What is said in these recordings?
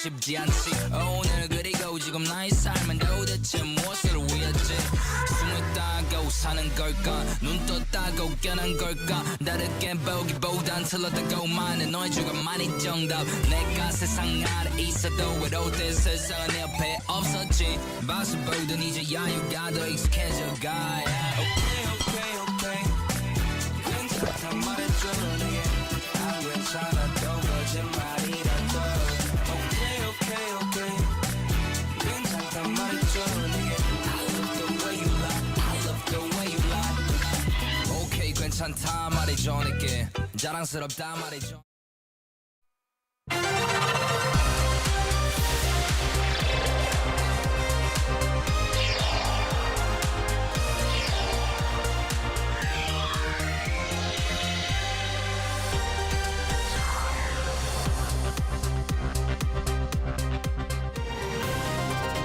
쉽지 않지 오늘 그리고 지금 나의 삶은 도대체 무엇을 위했지 숨을 따고 사는 걸까 눈 떴다고 깨는 걸까 다르게 보기보단 틀렸다고 많은 너의 주관만이 정답 내가 세상 아래 있어도 외로울 세상은 내 옆에 없었지 봐서 보던 이제야 유가 더 익숙해져가 Okay 괜찮단 말해줘 내게 안 괜찮아도 거짓말이라도 Okay 괜찮단 말해줘 내게 I love the way you lie I love the way you lie Okay 괜찮다 말해줘 내게 자랑스럽다 말해줘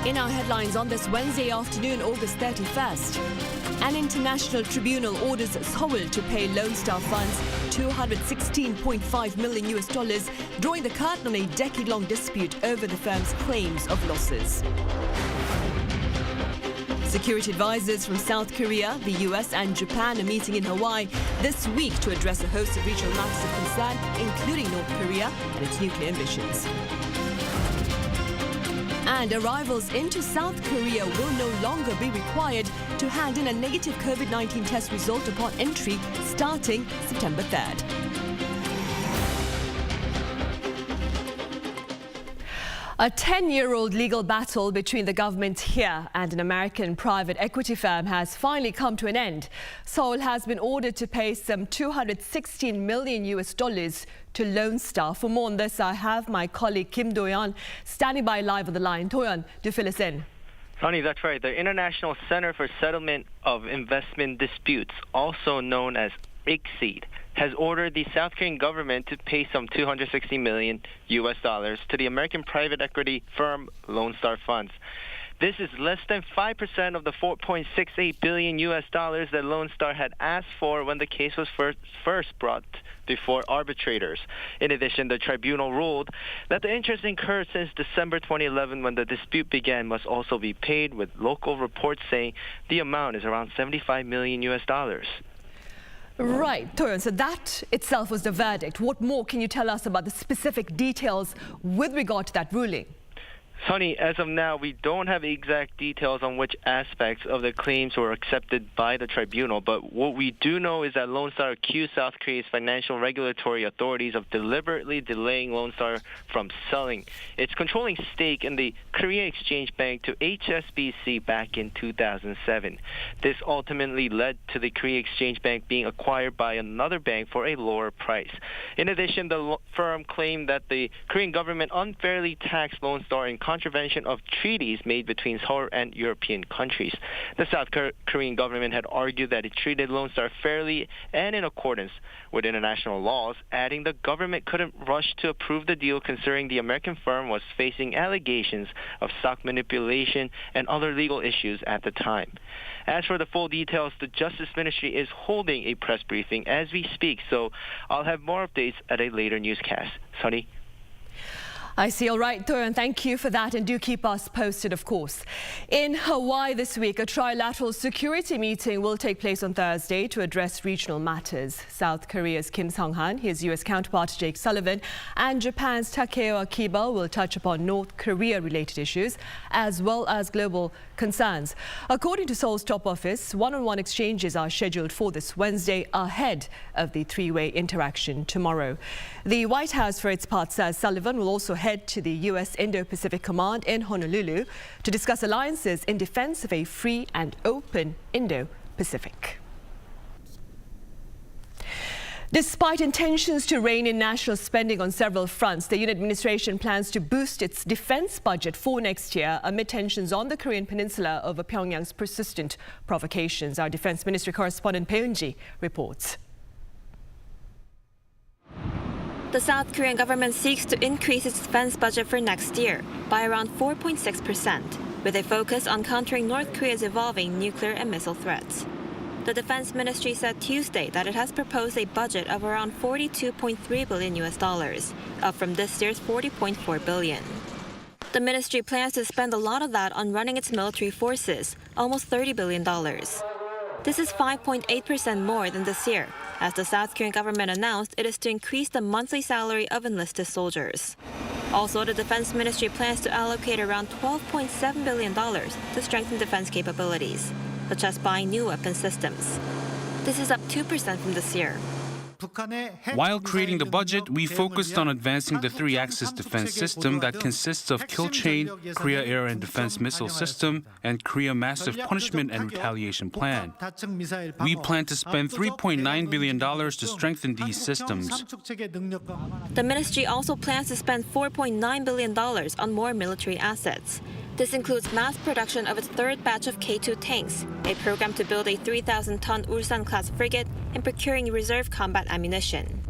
In our headlines on this Wednesday afternoon, August 31st, an international tribunal orders Seoul to pay Lone Star Funds $216.5 million, drawing the curtain on a decade-long dispute over the firm's claims of losses. Security advisors from South Korea, the US and Japan are meeting in Hawaii this week to address a host of regional matters of concern, including North Korea and its nuclear ambitions. And arrivals into South Korea will no longer be required to hand in a negative COVID-19 test result upon entry starting September 3rd. A 10-year-old legal battle between the government here and an American private equity firm has finally come to an end. Seoul has been ordered to pay some $216 million to Lone Star. For more on this, I have my colleague Kim Do-yeon standing by live on the line. Do-yeon, do fill us in. Sonny, that's right. The International Center for Settlement of Investment Disputes, also known as ICSID, has ordered the South Korean government to pay some $260 million to the American private equity firm Lone Star Funds. This is less than 5% of the $4.68 billion that Lone Star had asked for when the case was first brought before arbitrators. In addition, the tribunal ruled that the interest incurred since December 2011 when the dispute began must also be paid, with local reports saying the amount is around $75 million. Right, Toyon, so that itself was the verdict. What more can you tell us about the specific details with regard to that ruling? Sonny, as of now, we don't have exact details on which aspects of the claims were accepted by the tribunal, but what we do know is that Lone Star accused South Korea's financial regulatory authorities of deliberately delaying Lone Star from selling its controlling stake in the Korea Exchange Bank to HSBC back in 2007. This ultimately led to the Korea Exchange Bank being acquired by another bank for a lower price. In addition, the firm claimed that the Korean government unfairly taxed Lone Star in contravention of treaties made between Seoul and European countries. The South Korean government had argued that it treated Lone Star fairly and in accordance with international laws, adding the government couldn't rush to approve the deal considering the American firm was facing allegations of stock manipulation and other legal issues at the time. As for the full details, the Justice Ministry is holding a press briefing as we speak, so I'll have more updates at a later newscast. Sonny? I see. All right, Toyon, thank you for that, and do keep us posted, of course. In Hawaii this week, a trilateral security meeting will take place on Thursday to address regional matters. South Korea's Kim Sung-han, his U.S. counterpart Jake Sullivan, and Japan's Takeo Akiba will touch upon North Korea-related issues, as well as global concerns. According to Seoul's top office, one-on-one exchanges are scheduled for this Wednesday ahead of the three-way interaction tomorrow. The White House, for its part, says Sullivan will also head to the U.S. Indo-Pacific Command in Honolulu to discuss alliances in defense of a free and open Indo-Pacific. Despite intentions to rein in national spending on several fronts, the Yoon administration plans to boost its defense budget for next year amid tensions on the Korean peninsula over Pyongyang's persistent provocations. Our defense ministry correspondent Bae Eun-ji reports. The South Korean government seeks to increase its defense budget for next year by around 4.6%, with a focus on countering North Korea's evolving nuclear and missile threats. The Defense Ministry said Tuesday that it has proposed a budget of around $42.3 billion, up from this year's $40.4 billion. The ministry plans to spend a lot of that on running its military forces, almost $30 billion. This is 5.8% more than this year, as the South Korean government announced it is to increase the monthly salary of enlisted soldiers. Also, the Defense Ministry plans to allocate around $12.7 billion to strengthen defense capabilities, such as buying new weapon systems. This is up 2% from this year. While creating the budget, we focused on advancing the three-axis defense system that consists of kill chain, Korea Air and Defense Missile System, and Korea Massive Punishment and Retaliation Plan. We plan to spend $3.9 billion to strengthen these systems. The ministry also plans to spend $4.9 billion on more military assets. This includes mass production of its third batch of K2 tanks, a program to build a 3,000-ton Ulsan-class frigate, and procuring reserve combat ammunition.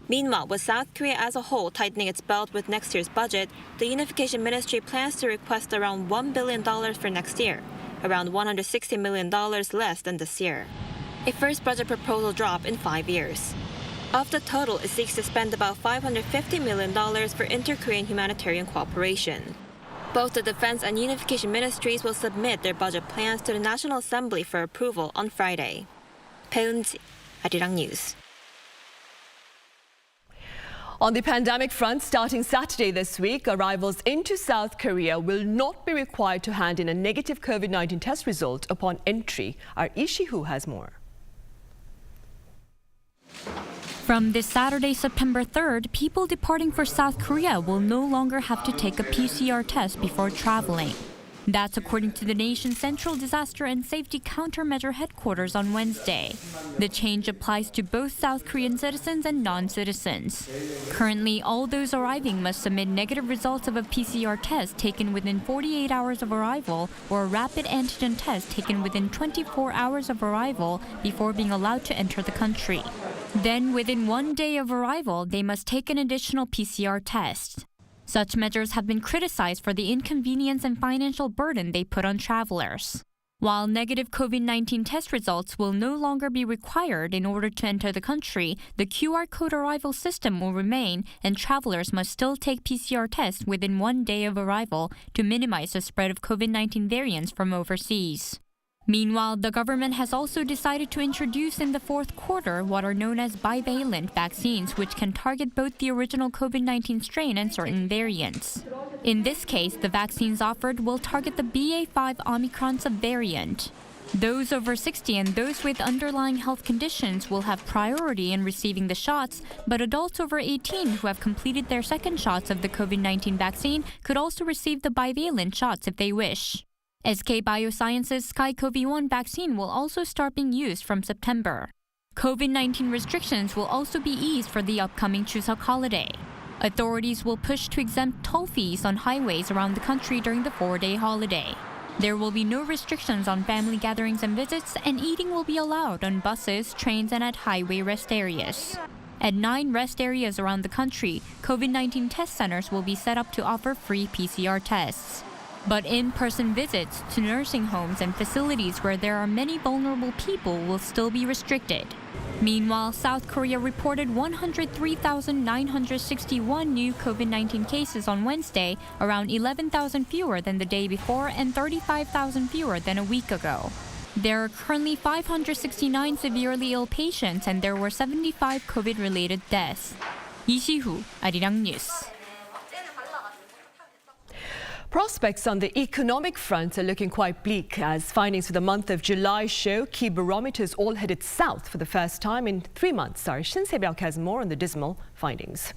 Meanwhile, with South Korea as a whole tightening its belt with next year's budget, the Unification Ministry plans to request around $1 billion for next year, around $160 million less than this year. A first budget proposal drop in 5 years. Of the total, it seeks to spend about $550 million for inter-Korean humanitarian cooperation. Both the Defense and Unification Ministries will submit their budget plans to the National Assembly for approval on Friday. 배은지, Arirang News. On the pandemic front, starting Saturday this week, arrivals into South Korea will not be required to hand in a negative COVID-19 test result upon entry. Our Ishihu has more. From this Saturday, September 3rd, people departing for South Korea will no longer have to take a PCR test before traveling. That's according to the nation's Central Disaster and Safety Countermeasure Headquarters on Wednesday. The change applies to both South Korean citizens and non-citizens. Currently, all those arriving must submit negative results of a PCR test taken within 48 hours of arrival or a rapid antigen test taken within 24 hours of arrival before being allowed to enter the country. Then, within 1 day of arrival, they must take an additional PCR test. Such measures have been criticized for the inconvenience and financial burden they put on travelers. While negative COVID-19 test results will no longer be required in order to enter the country, the QR code arrival system will remain, and travelers must still take PCR tests within 1 day of arrival to minimize the spread of COVID-19 variants from overseas. Meanwhile, the government has also decided to introduce in the fourth quarter what are known as bivalent vaccines, which can target both the original COVID-19 strain and certain variants. In this case, the vaccines offered will target the BA.5 Omicron subvariant. Those over 60 and those with underlying health conditions will have priority in receiving the shots, but adults over 18 who have completed their second shots of the COVID-19 vaccine could also receive the bivalent shots if they wish. SK Bioscience's SKYCoV-1 vaccine will also start being used from September. COVID-19 restrictions will also be eased for the upcoming Chuseok holiday. Authorities will push to exempt toll fees on highways around the country during the 4-day holiday. There will be no restrictions on family gatherings and visits, and eating will be allowed on buses, trains, and at highway rest areas. At 9 rest areas around the country, COVID-19 test centers will be set up to offer free PCR tests. But in-person visits to nursing homes and facilities where there are many vulnerable people will still be restricted. Meanwhile, South Korea reported 103,961 new COVID-19 cases on Wednesday, around 11,000 fewer than the day before and 35,000 fewer than a week ago. There are currently 569 severely ill patients and there were 75 COVID-related deaths. 이시후, Arirang News. Prospects on the economic front are looking quite bleak as findings for the month of July show key barometers all headed south for the first time in 3 months. Our Shin Se-byuk has more on the dismal findings.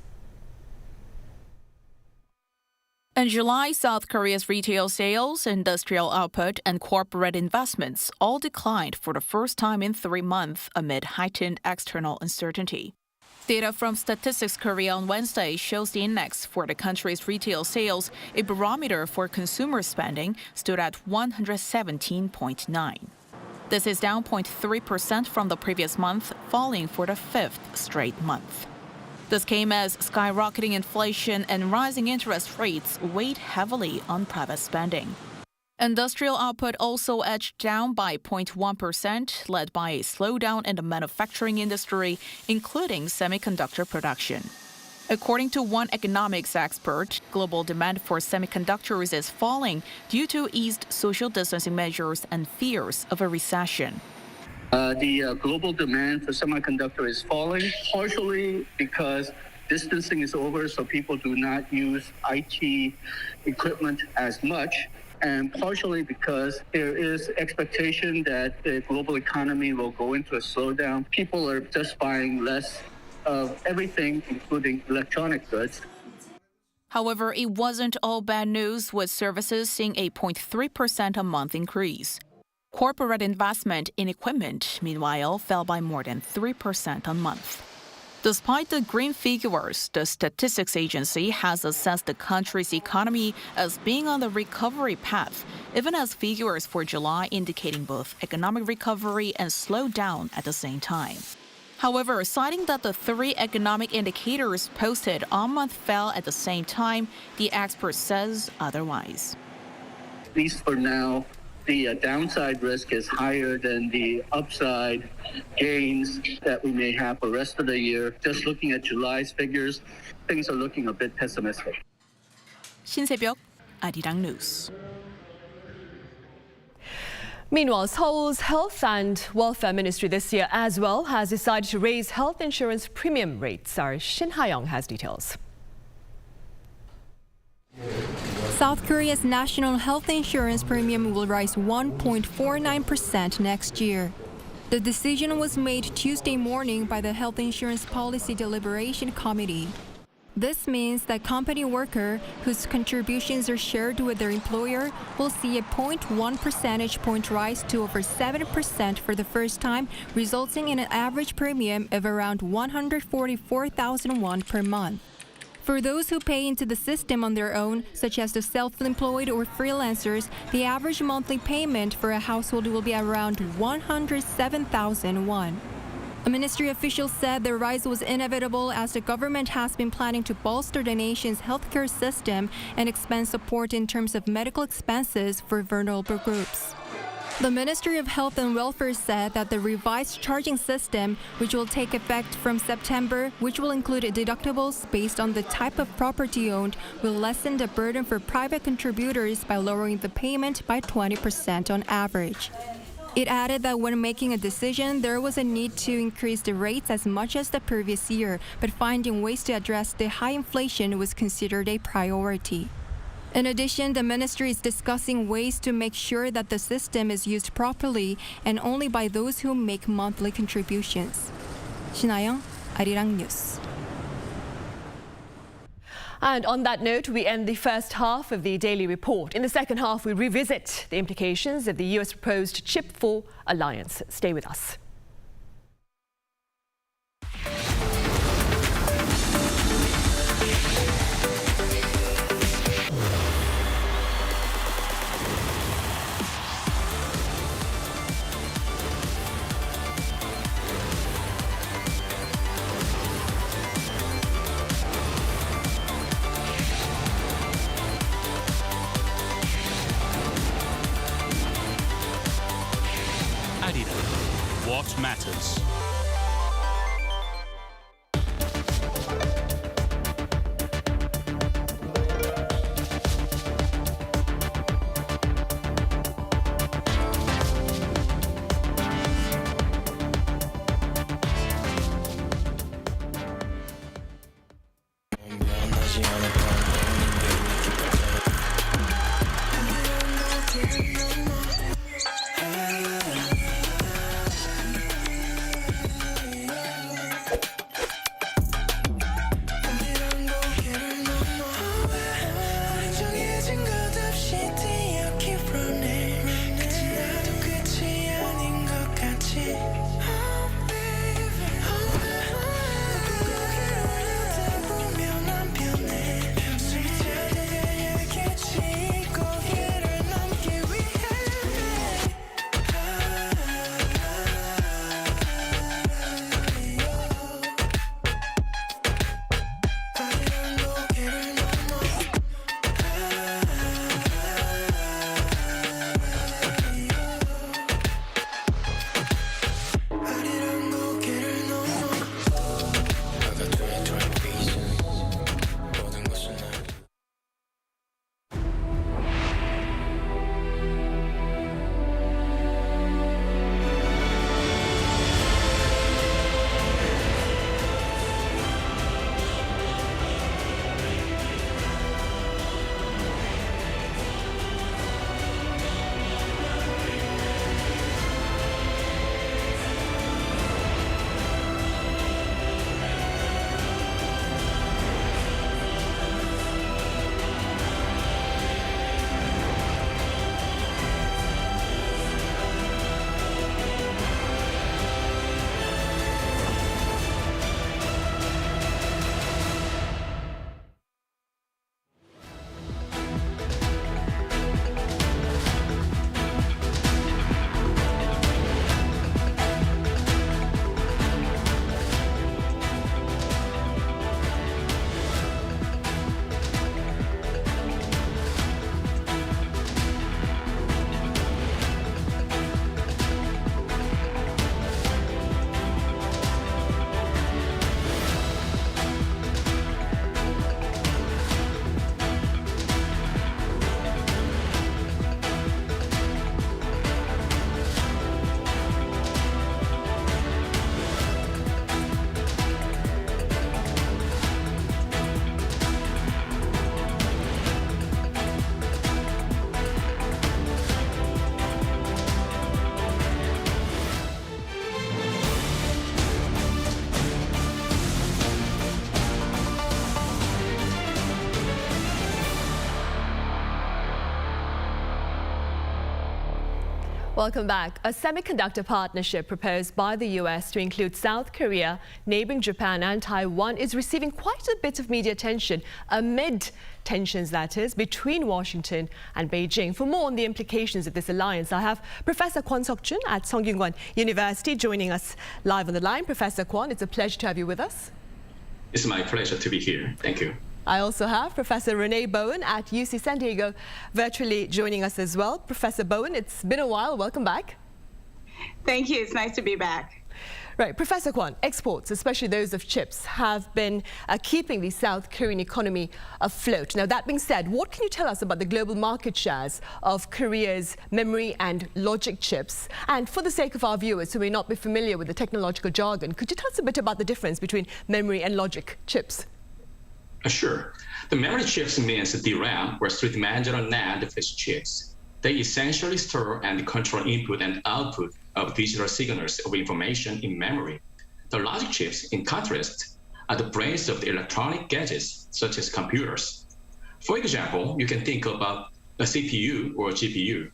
In July, South Korea's retail sales, industrial output, and corporate investments all declined for the first time in 3 months amid heightened external uncertainty. Data from Statistics Korea on Wednesday shows the index for the country's retail sales, a barometer for consumer spending, stood at 117.9. This is down 0.3% from the previous month, falling for the 5th straight month. This came as skyrocketing inflation and rising interest rates weighed heavily on private spending. Industrial output also edged down by 0.1%, led by a slowdown in the manufacturing industry, including semiconductor production. According to one economics expert, global demand for semiconductors is falling due to eased social distancing measures and fears of a recession. The global demand for semiconductor is falling, partially because distancing is over, so people do not use IT equipment as much, and partially because there is expectation that the global economy will go into a slowdown. People are just buying less of everything, including electronic goods. However, it wasn't all bad news, with services seeing a 0.3% a month increase. Corporate investment in equipment, meanwhile, fell by more than 3% a month. Despite the green figures, the Statistics Agency has assessed the country's economy as being on the recovery path, even as figures for July indicating both economic recovery and slowdown at the same time. However, citing that the three economic indicators posted all month fell at the same time, the expert says otherwise. At least for now, the downside risk is higher than the upside gains that we may have for the rest of the year. Just looking at July's figures, things are looking a bit pessimistic. 신새벽 아리랑 뉴스. Meanwhile, Seoul's Health and Welfare Ministry this year as well has decided to raise health insurance premium rates. Our Shin Ha-young has details. South Korea's national health insurance premium will rise 1.49% next year. The decision was made Tuesday morning by the Health Insurance Policy Deliberation Committee. This means that company worker whose contributions are shared with their employer will see a 0.1 percentage point rise to over 7% for the first time, resulting in an average premium of around 144,000 won per month. For those who pay into the system on their own, such as the self-employed or freelancers, the average monthly payment for a household will be around 107,000 won. A ministry official said the rise was inevitable as the government has been planning to bolster the nation's healthcare system and expand support in terms of medical expenses for vulnerable groups. The Ministry of Health and Welfare said that the revised charging system, which will take effect from September, which will include deductibles based on the type of property owned, will lessen the burden for private contributors by lowering the payment by 20% on average. It added that when making a decision, there was a need to increase the rates as much as the previous year, but finding ways to address the high inflation was considered a priority. In addition, the ministry is discussing ways to make sure that the system is used properly and only by those who make monthly contributions. Shin Ha-young, Arirang News. And on that note, we end the first half of the Daily Report. In the second half, we revisit the implications of the US proposed Chip 4 alliance. Stay with us. What matters? Welcome back. A semiconductor partnership proposed by the US to include South Korea, neighboring Japan and Taiwan is receiving quite a bit of media attention amid tensions, that is, between Washington and Beijing. For more on the implications of this alliance, I have Professor Kwon Seok-jun at Sungkyunkwan University joining us live on the line. Professor Kwon, it's a pleasure to have you with us. It's my pleasure to be here. Thank you. I also have Professor Renee Bowen at UC San Diego virtually joining us as well. Professor Bowen, it's been a while. Welcome back. Thank you. It's nice to be back. Right. Professor Kwon, exports, especially those of chips, have been keeping the South Korean economy afloat. Now, that being said, what can you tell us about the global market shares of Korea's memory and logic chips? And for the sake of our viewers who may not be familiar with the technological jargon, could you tell us a bit about the difference between memory and logic chips? Sure. The memory chips means DRAM or three-dimensional NAND flash chips. They essentially store and control input and output of digital signals of information in memory. The logic chips, in contrast, are the brains of the electronic gadgets, such as computers. For example, you can think about a CPU or a GPU.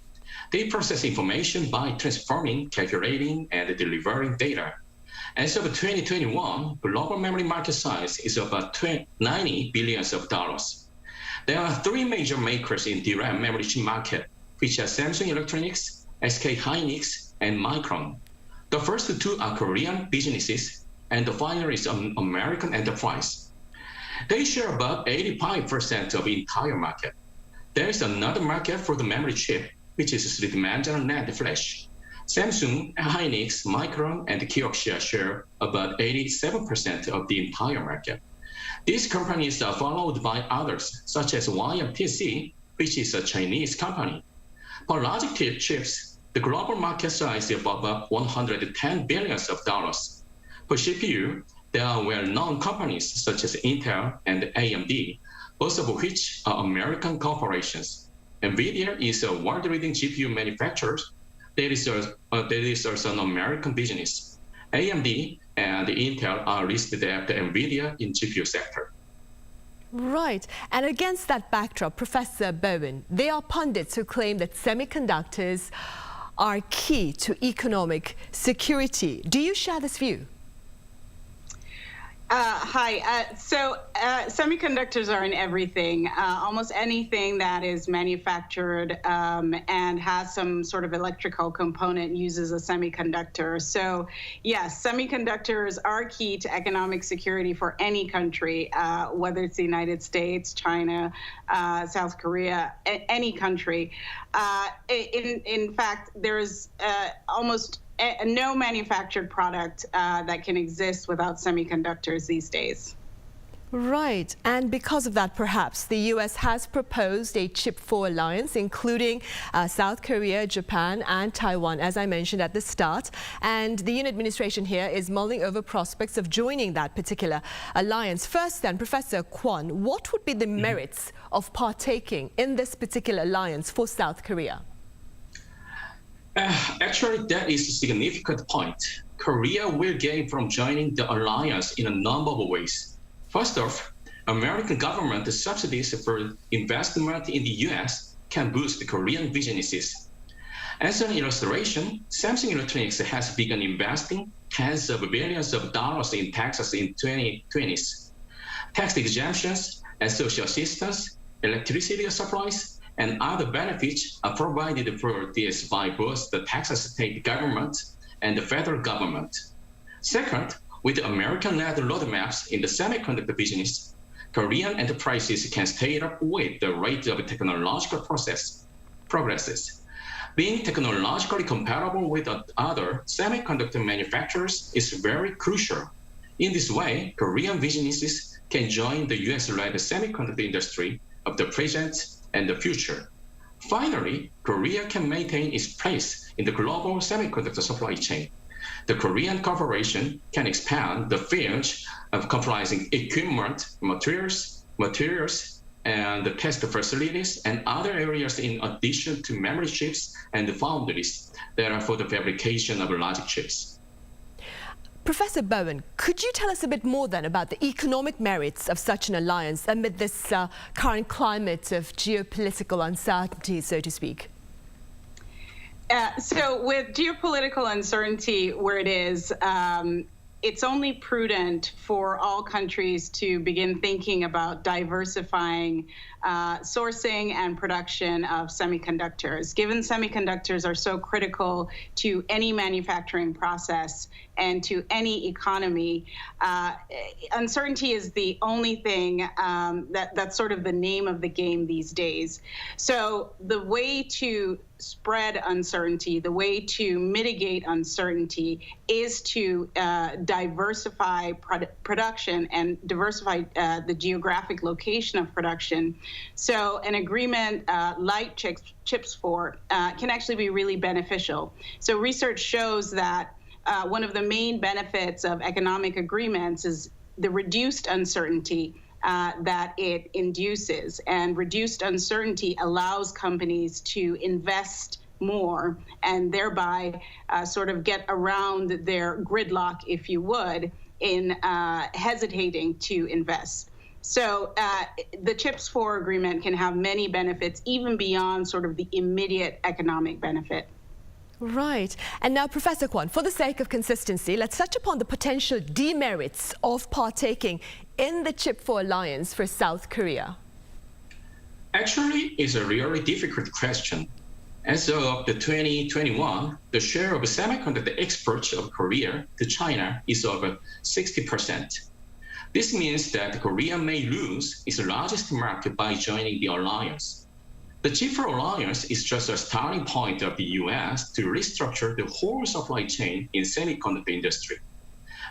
They process information by transforming, calculating, and delivering data. As of 2021, global memory market size is about $90 billion. There are three major makers in DRAM memory chip market, which are Samsung Electronics, SK Hynix, and Micron. The first two are Korean businesses, and the final is an American enterprise. They share about 85% of the entire market. There is another market for the memory chip, which is three-dimensional NAND flash. Samsung, Hynix, Micron, and Kioxia share about 87% of the entire market. These companies are followed by others, such as YMTC, which is a Chinese company. For logic chips, the global market size is about $110 billion. For CPU, there are well-known companies such as Intel and AMD, both of which are American corporations. NVIDIA is a world-leading GPU manufacturer. That is also an American business. AMD and Intel are listed after NVIDIA in GPU sector. Right. And against that backdrop, Professor Bowen, there are pundits who claim that semiconductors are key to economic security. Do you share this view? Hi. So semiconductors are in everything. Almost anything that is manufactured and has some sort of electrical component uses a semiconductor. So yes, semiconductors are key to economic security for any country, whether it's the United States, China, South Korea, any country. In fact, there's almost no manufactured product that can exist without semiconductors these days. Right. And because of that, perhaps, the US has proposed a Chip 4 alliance, including South Korea, Japan, and Taiwan, as I mentioned at the start. And the Yoon administration here is mulling over prospects of joining that particular alliance. First, then, Professor Kwon, what would be the merits of partaking in this particular alliance for South Korea? Actually, that is a significant point. Korea will gain from joining the alliance in a number of ways. First off, American government subsidies for investment in the US can boost Korean businesses. As an illustration, Samsung Electronics has begun investing tens of billions of dollars in Texas in 2020s. Tax exemptions and social assistance, electricity supplies, and other benefits are provided for this by both the Texas state government and the federal government. Second, with the American-led roadmaps in the semiconductor business, Korean enterprises can stay up with the rate of technological progresses. Being technologically compatible with other semiconductor manufacturers is very crucial. In this way, Korean businesses can join the US-led semiconductor industry of the present and the future. Finally, Korea can maintain its place in the global semiconductor supply chain. The Korean corporation can expand the field of comprising equipment, materials, and the test facilities and other areas in addition to memory chips and the foundries that are for the fabrication of logic chips. Professor Bowen, could you tell us a bit more then about the economic merits of such an alliance amid this current climate of geopolitical uncertainty, so to speak? So with geopolitical uncertainty where it is, it's only prudent for all countries to begin thinking about diversifying sourcing and production of semiconductors. Given semiconductors are so critical to any manufacturing process and to any economy, uncertainty is the only thing that's sort of the name of the game these days. So the way to spread uncertainty, the way to mitigate uncertainty is to diversify production and diversify the geographic location of production. So an agreement like CHIPS for can actually be really beneficial. So research shows that one of the main benefits of economic agreements is the reduced uncertainty that it induces. And reduced uncertainty allows companies to invest more and thereby sort of get around their gridlock, if you would, in hesitating to invest. So the CHIPS for agreement can have many benefits, even beyond sort of the immediate economic benefit. Right. And now, Professor Kwon, for the sake of consistency, let's touch upon the potential demerits of partaking in the Chip4 alliance for South Korea. Actually, it's a really difficult question. As of the 2021, the share of semiconductor exports of Korea to China is over 60%. This means that Korea may lose its largest market by joining the alliance. The Chip4 alliance is just a starting point of the U.S. to restructure the whole supply chain in semiconductor industry.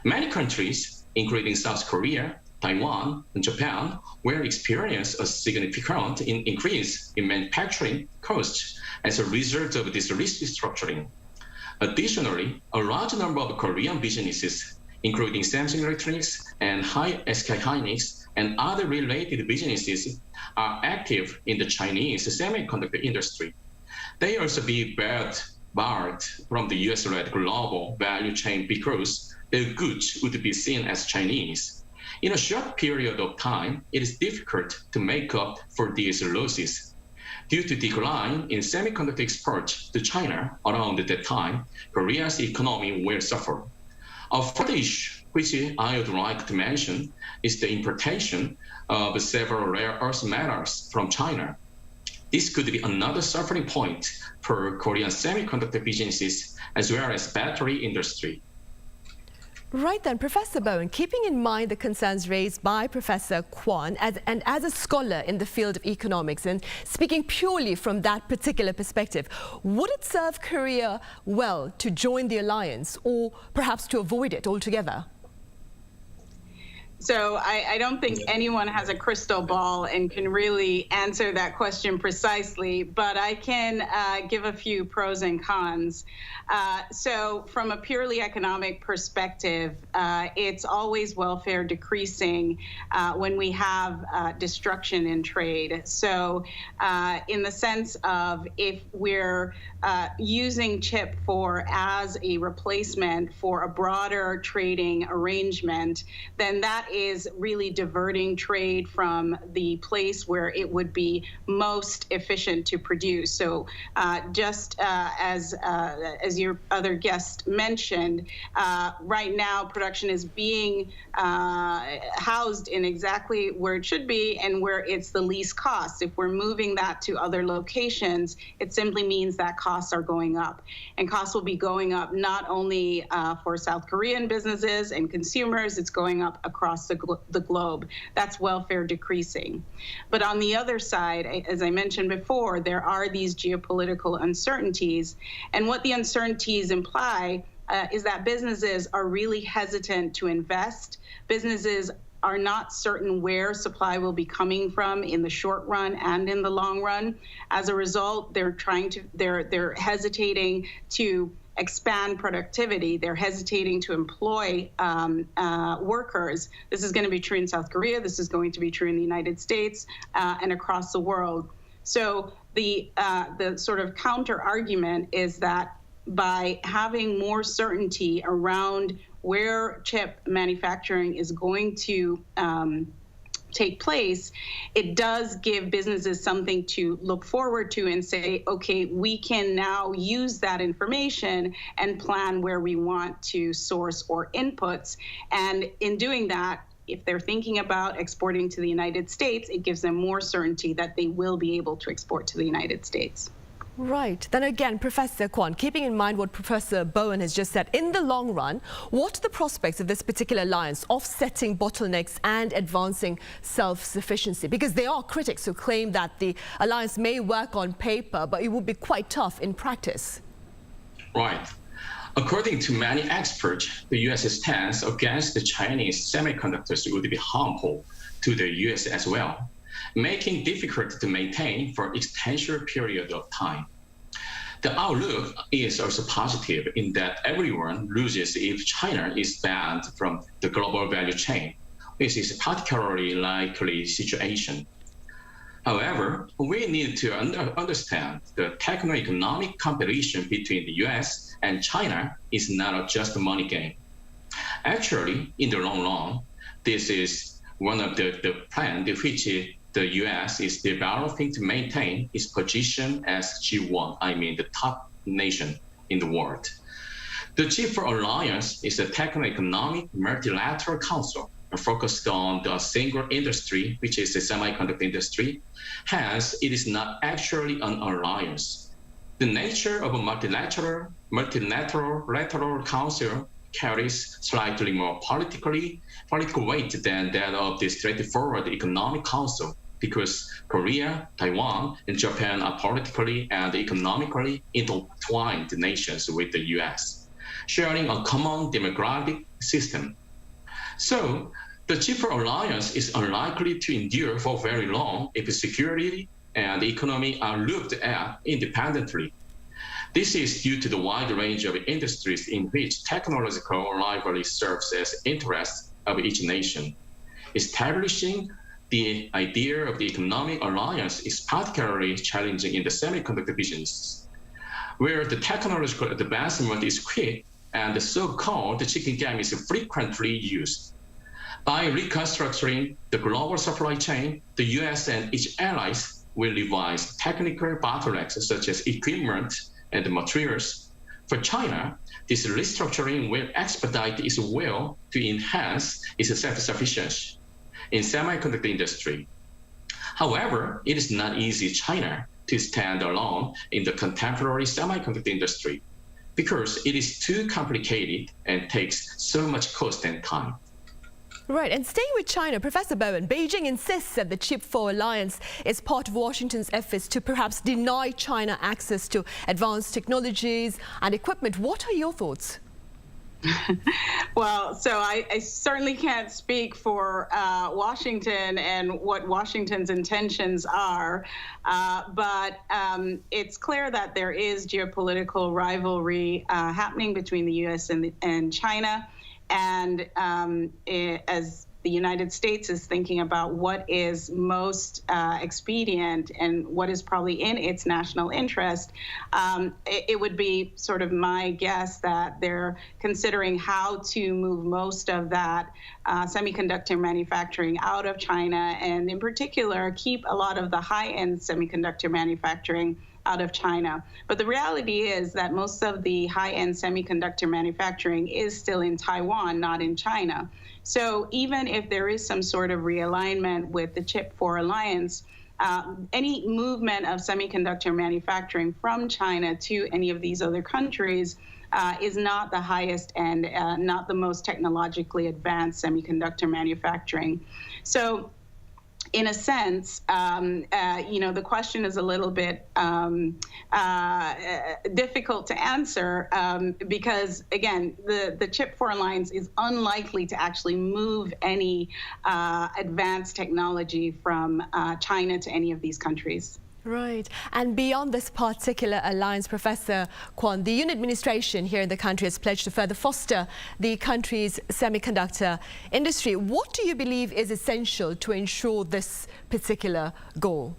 Many countries, including South Korea, Taiwan, and Japan, will experience a significant increase in manufacturing costs as a result of this restructuring. Additionally, a large number of Korean businesses, including Samsung Electronics and SK Hynix and other related businesses, are active in the Chinese semiconductor industry. They also be barred from the US-led global value chain because their goods would be seen as Chinese. In a short period of time, it is difficult to make up for these losses. Due to decline in semiconductor exports to China around that time, Korea's economy will suffer. A further issue, which I would like to mention, is the importation of several rare earth metals from China. This could be another suffering point for Korean semiconductor businesses as well as battery industry. Right then, Professor Bowen, keeping in mind the concerns raised by Professor Kwon as a scholar in the field of economics and speaking purely from that particular perspective, would it serve Korea well to join the alliance or perhaps to avoid it altogether? So I don't think anyone has a crystal ball and can really answer that question precisely, but I can give a few pros and cons. So from a purely economic perspective, it's always welfare decreasing when we have destruction in trade. So in the sense of if we're using Chip4 as a replacement for a broader trading arrangement, then that is really diverting trade from the place where it would be most efficient to produce. So just as your other guest mentioned, right now production is being housed in exactly where it should be and where it's the least cost. If we're moving that to other locations, it simply means that costs are going up. And costs will be going up not only for South Korean businesses and consumers, it's going up across the globe. That's welfare decreasing. But on the other side, as I mentioned before, there are these geopolitical uncertainties. And what the uncertainties imply is that businesses are really hesitant to invest. Businesses are not certain where supply will be coming from in the short run and in the long run. As a result, they're hesitating to expand productivity. They're hesitating to employ workers. This is going to be true in South Korea. This is going to be true in the United States and across the world. So the sort of counter argument is that by having more certainty around where chip manufacturing is going to take place, it does give businesses something to look forward to and say, okay, we can now use that information and plan where we want to source our inputs. And in doing that, if they're thinking about exporting to the United States, it gives them more certainty that they will be able to export to the United States. Right. Then again, Professor Kwon, keeping in mind what Professor Bowen has just said, in the long run, what are the prospects of this particular alliance offsetting bottlenecks and advancing self-sufficiency? Because there are critics who claim that the alliance may work on paper, but it will be quite tough in practice. Right. According to many experts, the U.S. stance against the Chinese semiconductors would be harmful to the U.S. as well, making it difficult to maintain for extensive period of time. The outlook is also positive in that everyone loses if China is banned from the global value chain, which is a particularly likely situation. However, we need to understand the techno-economic competition between the U.S. and China is not just a money game. Actually, in the long run, this is one of the plans which the U.S. is developing to maintain its position as G1, the top nation in the world. The G4 Alliance is a techno-economic multilateral council focused on the single industry, which is the semiconductor industry. Hence, it is not actually an alliance. The nature of a multilateral council carries slightly more political weight than that of the straightforward economic council, because Korea, Taiwan, and Japan are politically and economically intertwined nations with the U.S., sharing a common demographic system. So, the G4 Alliance is unlikely to endure for very long if security and the economy are looked at independently. This is due to the wide range of industries in which technological rivalry serves as interests of each nation. Establishing the idea of the economic alliance is particularly challenging in the semiconductor business, where the technological advancement is quick and the so-called chicken game is frequently used. By reconstructing the global supply chain, the U.S. and its allies will revise technical bottlenecks such as equipment and materials. For China, this restructuring will expedite its will to enhance its self-sufficiency in semiconductor industry. However, it is not easy for China to stand alone in the contemporary semiconductor industry because it is too complicated and takes so much cost and time. Right, and staying with China, Professor Bowen, Beijing insists that the Chip-4 alliance is part of Washington's efforts to perhaps deny China access to advanced technologies and equipment. What are your thoughts? Well, so I certainly can't speak for Washington and what Washington's intentions are, but it's clear that there is geopolitical rivalry happening between the U.S. and China. And as the United States is thinking about what is most expedient and what is probably in its national interest, it would be sort of my guess that they're considering how to move most of that semiconductor manufacturing out of China, and in particular, keep a lot of the high-end semiconductor manufacturing out of China. But the reality is that most of the high-end semiconductor manufacturing is still in Taiwan, not in China. So even if there is some sort of realignment with the Chip-4 Alliance, any movement of semiconductor manufacturing from China to any of these other countries is not the highest and not the most technologically advanced semiconductor manufacturing. So in a sense, the question is a little bit difficult to answer because, again, the Chip-4 Alliance is unlikely to actually move any advanced technology from China to any of these countries. Right. And beyond this particular alliance, Professor Kwon, the Yoon administration here in the country has pledged to further foster the country's semiconductor industry. What do you believe is essential to ensure this particular goal?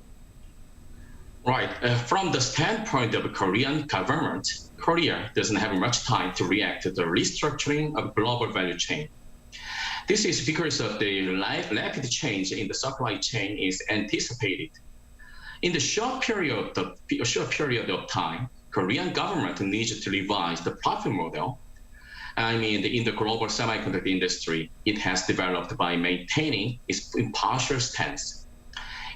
Right. From the standpoint of the Korean government, Korea doesn't have much time to react to the restructuring of global value chain. This is because of the rapid change in the supply chain is anticipated. In the short period of time, Korean government needs to revise the profit model. In the global semiconductor industry, it has developed by maintaining its impartial stance.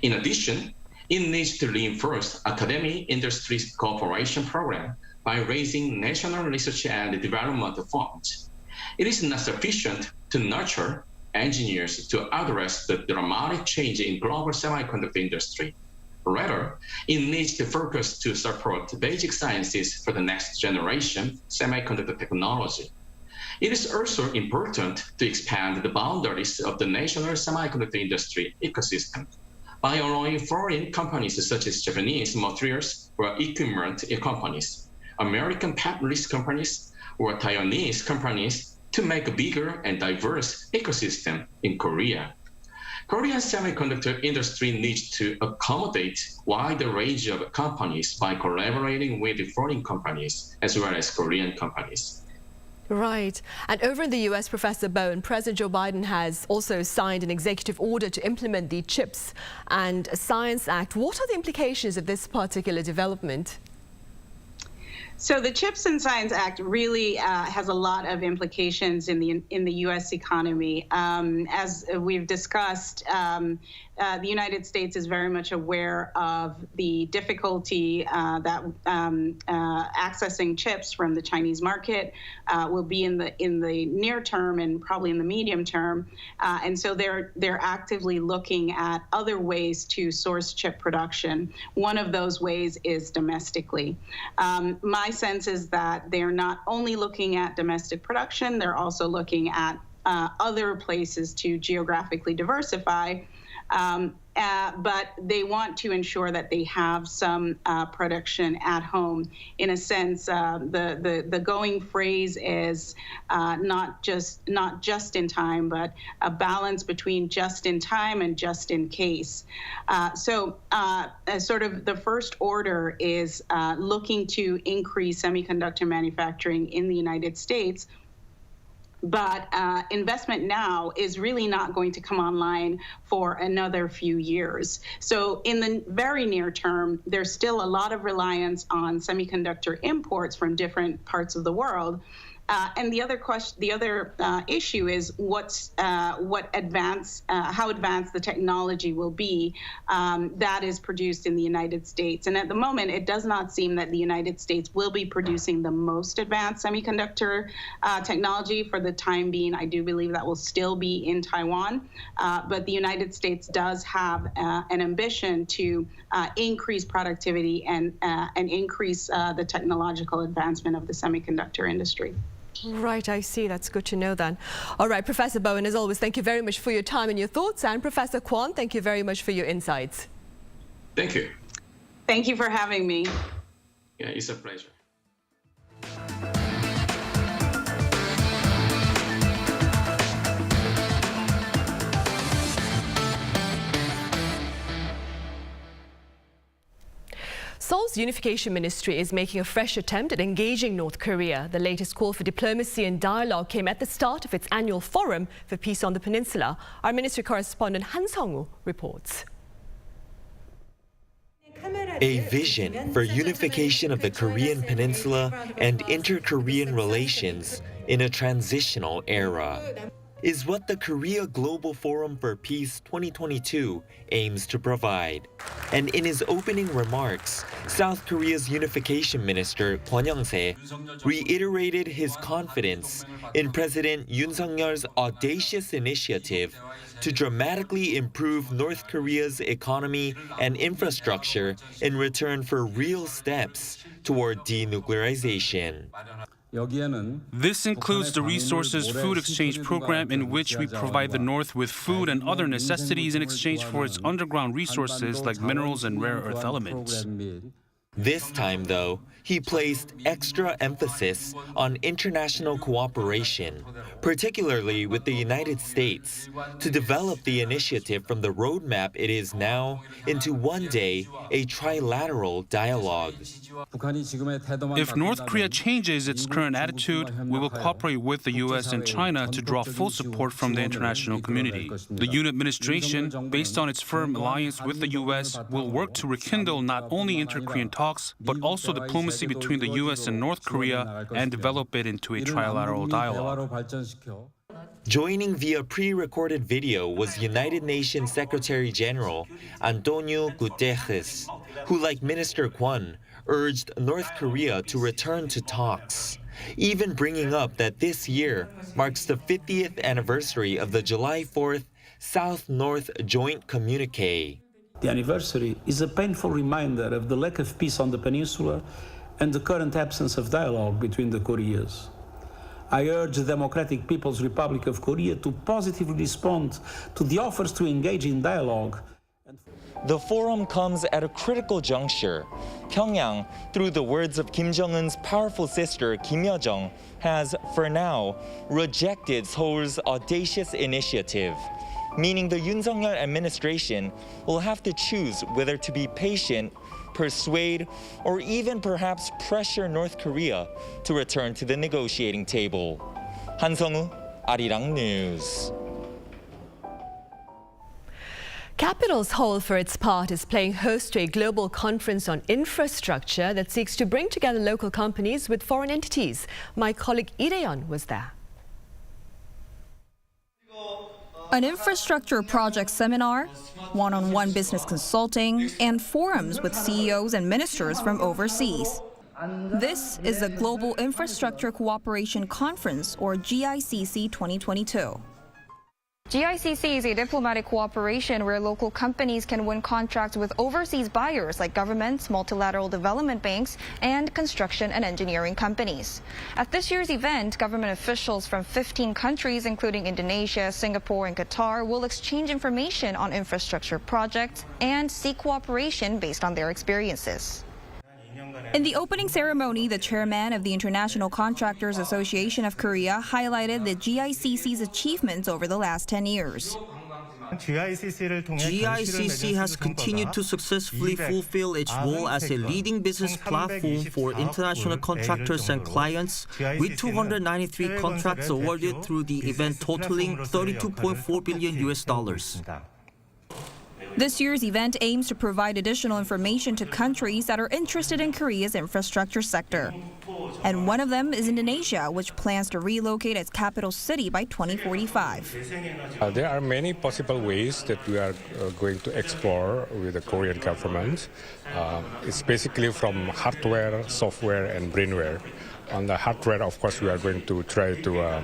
In addition, it needs to reinforce academic industry cooperation program by raising national research and development funds. It is not sufficient to nurture engineers to address the dramatic change in global semiconductor industry. Rather, it needs to focus to support basic sciences for the next generation semiconductor technology. It is also important to expand the boundaries of the national semiconductor industry ecosystem by allowing foreign companies such as Japanese materials or equipment companies, American patent companies, or Taiwanese companies to make a bigger and diverse ecosystem in Korea. Korean semiconductor industry needs to accommodate wide range of companies by collaborating with foreign companies as well as Korean companies. Right. And over in the U.S., Professor Bowen, President Joe Biden has also signed an executive order to implement the CHIPS and Science Act. What are the implications of this particular development? So the CHIPS and Science Act really has a lot of implications in the U.S. economy. As we've discussed, the United States is very much aware of the difficulty that accessing chips from the Chinese market will be in the near term and probably in the medium term, and so they're actively looking at other ways to source chip production. One of those ways is domestically. My sense is that they're not only looking at domestic production, they're also looking at other places to geographically diversify. But they want to ensure that they have some production at home. In a sense, the going phrase is not just in time, but a balance between just in time and just in case. So sort of the first order is looking to increase semiconductor manufacturing in the United States. But investment now is really not going to come online for another few years. So in the very near term, there's still a lot of reliance on semiconductor imports from different parts of the world. And the other issue is how advanced the technology will be that is produced in the United States. And at the moment, it does not seem that the United States will be producing the most advanced semiconductor technology for the time being. I do believe that will still be in Taiwan. But the United States does have an ambition to increase productivity and increase the technological advancement of the semiconductor industry. Right, I see. That's good to know then. All right, Professor Bowen, as always, thank you very much for your time and your thoughts. And Professor Kwon, thank you very much for your insights. Thank you. Thank you for having me. Yeah, it's a pleasure. Seoul's Unification Ministry is making a fresh attempt at engaging North Korea. The latest call for diplomacy and dialogue came at the start of its annual forum for peace on the peninsula. Our ministry correspondent Han Sung-woo reports. A vision for unification of the Korean peninsula and inter-Korean relations in a transitional era is what the Korea Global Forum for Peace 2022 aims to provide. And in his opening remarks, South Korea's Unification Minister Kwon Young-se reiterated his confidence in President Yoon Suk-yeol's audacious initiative to dramatically improve North Korea's economy and infrastructure in return for real steps toward denuclearization. This includes the Resources Food Exchange Program, in which we provide the North with food and other necessities in exchange for its underground resources like minerals and rare earth elements. This time, though, he placed extra emphasis on international cooperation, particularly with the United States, to develop the initiative from the roadmap it is now into one day a trilateral dialogue. If North Korea changes its current attitude, we will cooperate with the U.S. and China to draw full support from the international community. The Yoon administration, based on its firm alliance with the U.S., will work to rekindle not only inter-Korean talks, but also diplomacy between the U.S. and North Korea and develop it into a trilateral dialogue. Joining via pre-recorded video was United Nations Secretary General Antonio Guterres, who, like Minister Kwon, urged North Korea to return to talks, even bringing up that this year marks the 50th anniversary of the July 4th South-North Joint Communique. The anniversary is a painful reminder of the lack of peace on the peninsula and the current absence of dialogue between the Koreas. I urge the Democratic People's Republic of Korea to positively respond to the offers to engage in dialogue. The forum comes at a critical juncture. Pyongyang, through the words of Kim Jong-un's powerful sister Kim Yo-jong, has, for now, rejected Seoul's audacious initiative, meaning the Yoon Suk-yeol administration will have to choose whether to be patient, persuade, or even perhaps pressure North Korea to return to the negotiating table. Han Sung-woo, Arirang News. Capital Seoul, for its part, is playing host to a global conference on infrastructure that seeks to bring together local companies with foreign entities. My colleague Lee was there. An infrastructure project seminar, one-on-one business consulting, and forums with CEOs and ministers from overseas. This is the Global Infrastructure Cooperation Conference, or GICC 2022. GICC is a diplomatic cooperation where local companies can win contracts with overseas buyers like governments, multilateral development banks, and construction and engineering companies. At this year's event, government officials from 15 countries, including Indonesia, Singapore, and Qatar, will exchange information on infrastructure projects and seek cooperation based on their experiences. In the opening ceremony, the chairman of the International Contractors Association of Korea highlighted the GICC's achievements over the last 10 years. GICC has continued to successfully fulfill its role as a leading business platform for international contractors and clients, with 293 contracts awarded through the event totaling $32.4 billion. This year's event aims to provide additional information to countries that are interested in Korea's infrastructure sector. And one of them is Indonesia, which plans to relocate its capital city by 2045. There are many possible ways that we are going to explore with the Korean government. It's basically from hardware, software, and brainware. On the hardware, of course, we are going to try to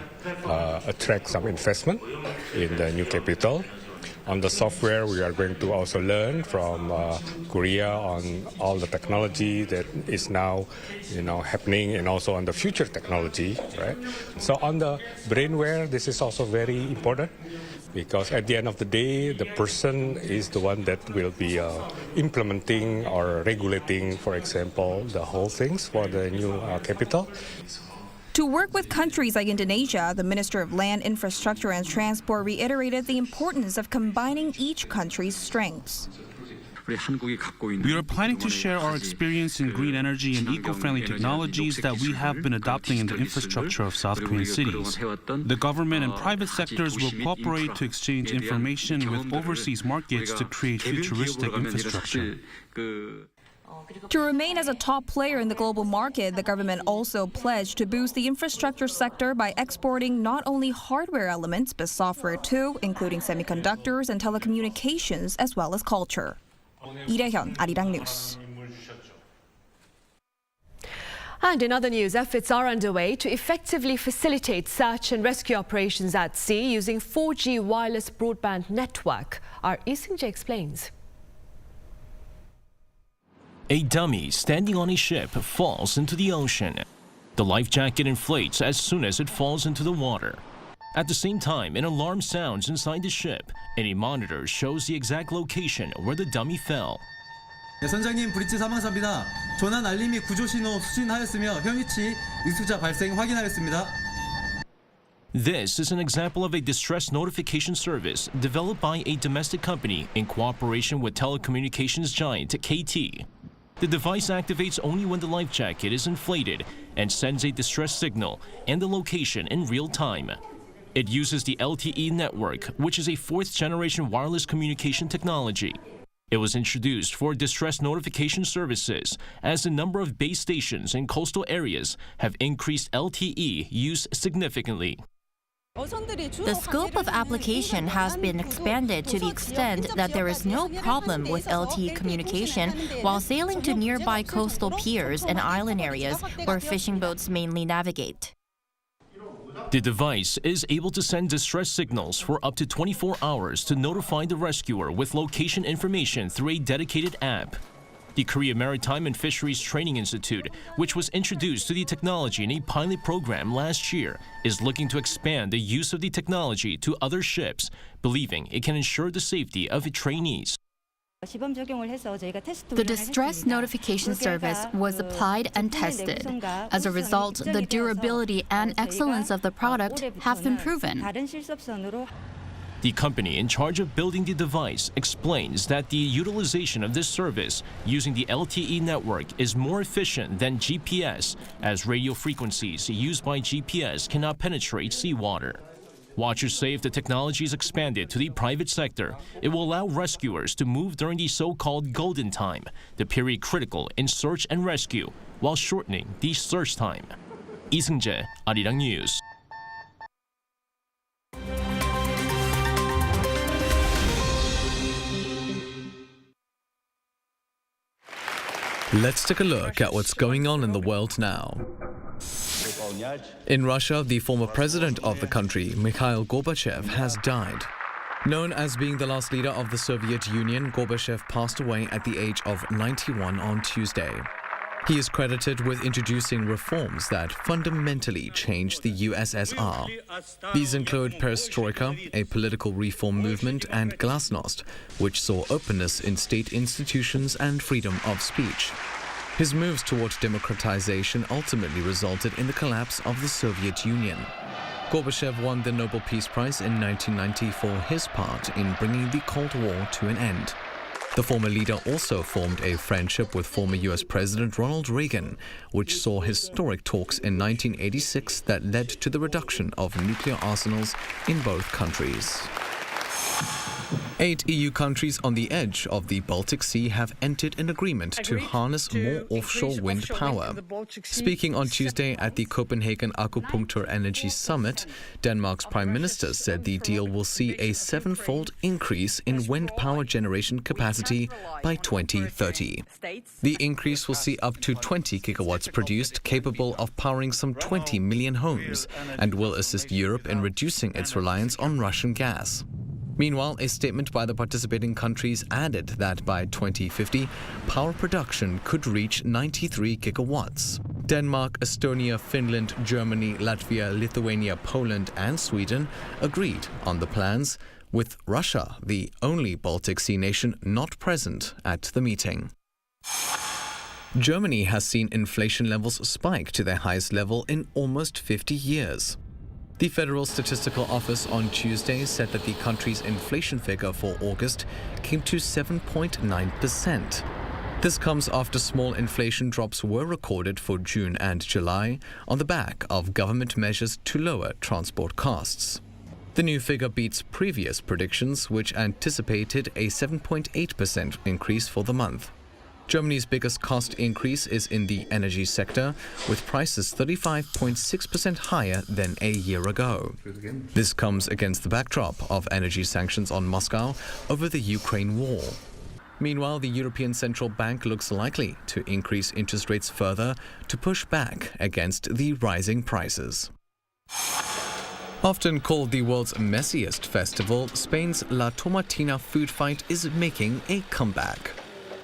attract some investment in the new capital. On the software, we are going to also learn from Korea on all the technology that is now, happening, and also on the future technology, right? So on the brainware, this is also very important because at the end of the day, the person is the one that will be implementing or regulating, for example, the whole things for the new capital. To work with countries like Indonesia, the Minister of Land, Infrastructure and Transport reiterated the importance of combining each country's strengths. We are planning to share our experience in green energy and eco-friendly technologies that we have been adopting in the infrastructure of South Korean cities. The government and private sectors will cooperate to exchange information with overseas markets to create futuristic infrastructure. To remain as a top player in the global market, the government also pledged to boost the infrastructure sector by exporting not only hardware elements, but software too, including semiconductors and telecommunications, as well as culture. Lee Hyun, Arirang News. And in other news, efforts are underway to effectively facilitate search and rescue operations at sea using 4G wireless broadband network. Our ICSID explains. A dummy standing on a ship falls into the ocean. The life jacket inflates as soon as it falls into the water. At the same time, an alarm sounds inside the ship, and a monitor shows the exact location where the dummy fell. 선장님 브릿지 사망사입니다. 조난 알림 및 구조 신호 수신하였으며 현 위치 익수자 발생 확인하였습니다. This is an example of a distress notification service developed by a domestic company in cooperation with telecommunications giant KT. The device activates only when the life jacket is inflated and sends a distress signal and the location in real time. It uses the LTE network, which is a fourth-generation wireless communication technology. It was introduced for distress notification services as the number of base stations in coastal areas have increased LTE use significantly. The scope of application has been expanded to the extent that there is no problem with LTE communication while sailing to nearby coastal piers and island areas where fishing boats mainly navigate. The device is able to send distress signals for up to 24 hours to notify the rescuer with location information through a dedicated app. The Korea Maritime and Fisheries Training Institute, which was introduced to the technology in a pilot program last year, is looking to expand the use of the technology to other ships, believing it can ensure the safety of trainees. The distress notification service was applied and tested. As a result, the durability and excellence of the product have been proven. The company in charge of building the device explains that the utilization of this service using the LTE network is more efficient than GPS, as radio frequencies used by GPS cannot penetrate seawater. Watchers say if the technology is expanded to the private sector, it will allow rescuers to move during the so-called golden time, the period critical in search and rescue, while shortening the search time. 이승재, Arirang News. Let's take a look at what's going on in the world now. In Russia, the former president of the country, Mikhail Gorbachev, has died. Known as being the last leader of the Soviet Union, Gorbachev passed away at the age of 91 on Tuesday. He is credited with introducing reforms that fundamentally changed the USSR. These include perestroika, a political reform movement, and glasnost, which saw openness in state institutions and freedom of speech. His moves toward democratization ultimately resulted in the collapse of the Soviet Union. Gorbachev won the Nobel Peace Prize in 1990 for his part in bringing the Cold War to an end. The former leader also formed a friendship with former US President Ronald Reagan, which saw historic talks in 1986 that led to the reduction of nuclear arsenals in both countries. 8 EU countries on the edge of the Baltic Sea have entered an agreement to harness more offshore wind power. Speaking on Tuesday at the Copenhagen Acupuncture Energy Summit, Denmark's Prime Minister said the deal will see a 7-fold increase in wind power generation capacity by 2030. The increase will see up to 20 gigawatts produced, capable of powering some 20 million homes, and will assist Europe in reducing its reliance on Russian gas. Meanwhile, a statement by the participating countries added that by 2050, power production could reach 93 gigawatts. Denmark, Estonia, Finland, Germany, Latvia, Lithuania, Poland, and Sweden agreed on the plans, with Russia the only Baltic Sea nation not present at the meeting. Germany has seen inflation levels spike to their highest level in almost 50 years. The Federal Statistical Office on Tuesday said that the country's inflation figure for August came to 7.9%. This comes after small inflation drops were recorded for June and July on the back of government measures to lower transport costs. The new figure beats previous predictions, which anticipated a 7.8% increase for the month. Germany's biggest cost increase is in the energy sector, with prices 35.6% higher than a year ago. This comes against the backdrop of energy sanctions on Moscow over the Ukraine war. Meanwhile, the European Central Bank looks likely to increase interest rates further to push back against the rising prices. Often called the world's messiest festival, Spain's La Tomatina food fight is making a comeback.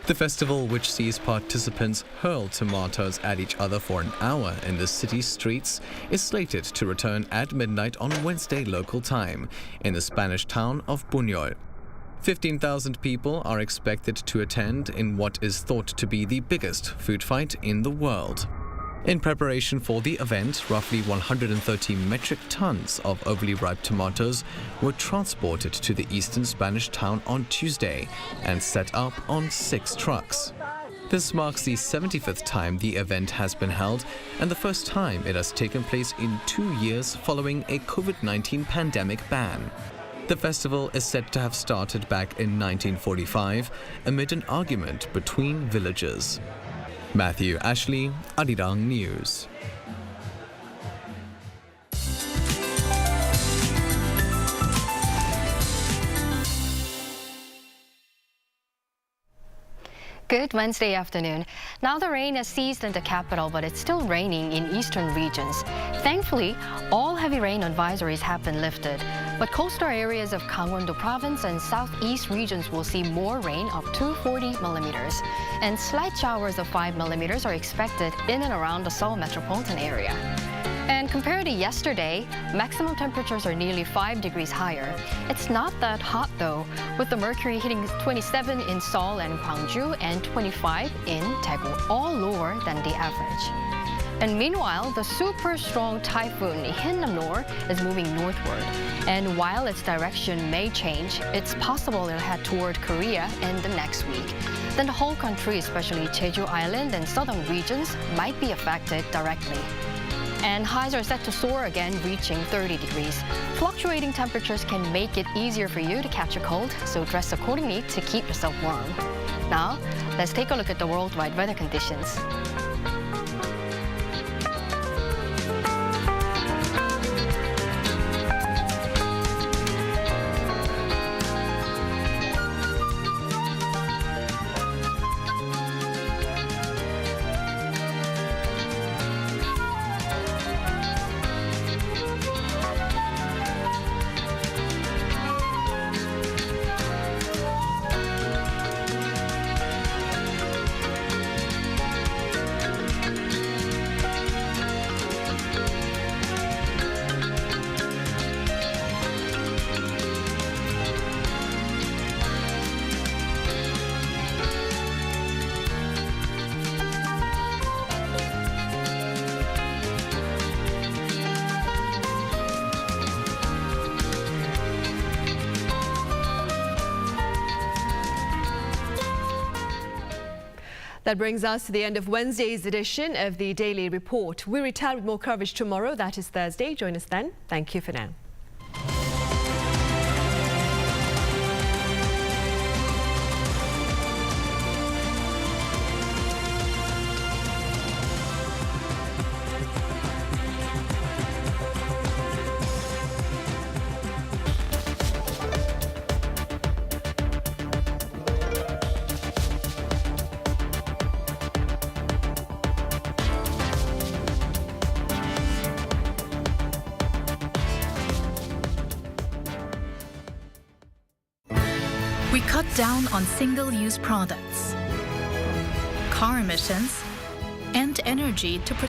The festival, which sees participants hurl tomatoes at each other for an hour in the city's streets, is slated to return at midnight on Wednesday local time in the Spanish town of Buñol. 15,000 people are expected to attend in what is thought to be the biggest food fight in the world. In preparation for the event, roughly 130 metric tons of overly ripe tomatoes were transported to the eastern Spanish town on Tuesday and set up on 6 trucks. This marks the 75th time the event has been held and the first time it has taken place in 2 years following a COVID-19 pandemic ban. The festival is said to have started back in 1945 amid an argument between villagers. Matthew Ashley, Arirang News. Good Wednesday afternoon. Now the rain has ceased in the capital, but it's still raining in eastern regions. Thankfully, all heavy rain advisories have been lifted. But coastal areas of Gangwon-do province and southeast regions will see more rain up to 40 millimeters. And slight showers of 5 millimeters are expected in and around the Seoul metropolitan area. And compared to yesterday, maximum temperatures are nearly 5 degrees higher. It's not that hot though, with the mercury hitting 27 in Seoul and Gwangju and 25 in Daegu, all lower than the average. And meanwhile, the super strong typhoon Hinnam-nor is moving northward. And while its direction may change, it's possible it'll head toward Korea in the next week. Then the whole country, especially Jeju Island and southern regions, might be affected directly. And highs are set to soar again, reaching 30 degrees. Fluctuating temperatures can make it easier for you to catch a cold, so dress accordingly to keep yourself warm. Now, let's take a look at the worldwide weather conditions. That brings us to the end of Wednesday's edition of the Daily Report. We return with more coverage tomorrow. That is Thursday. Join us then. Thank you for now. We cut down on single-use products, car emissions, and energy to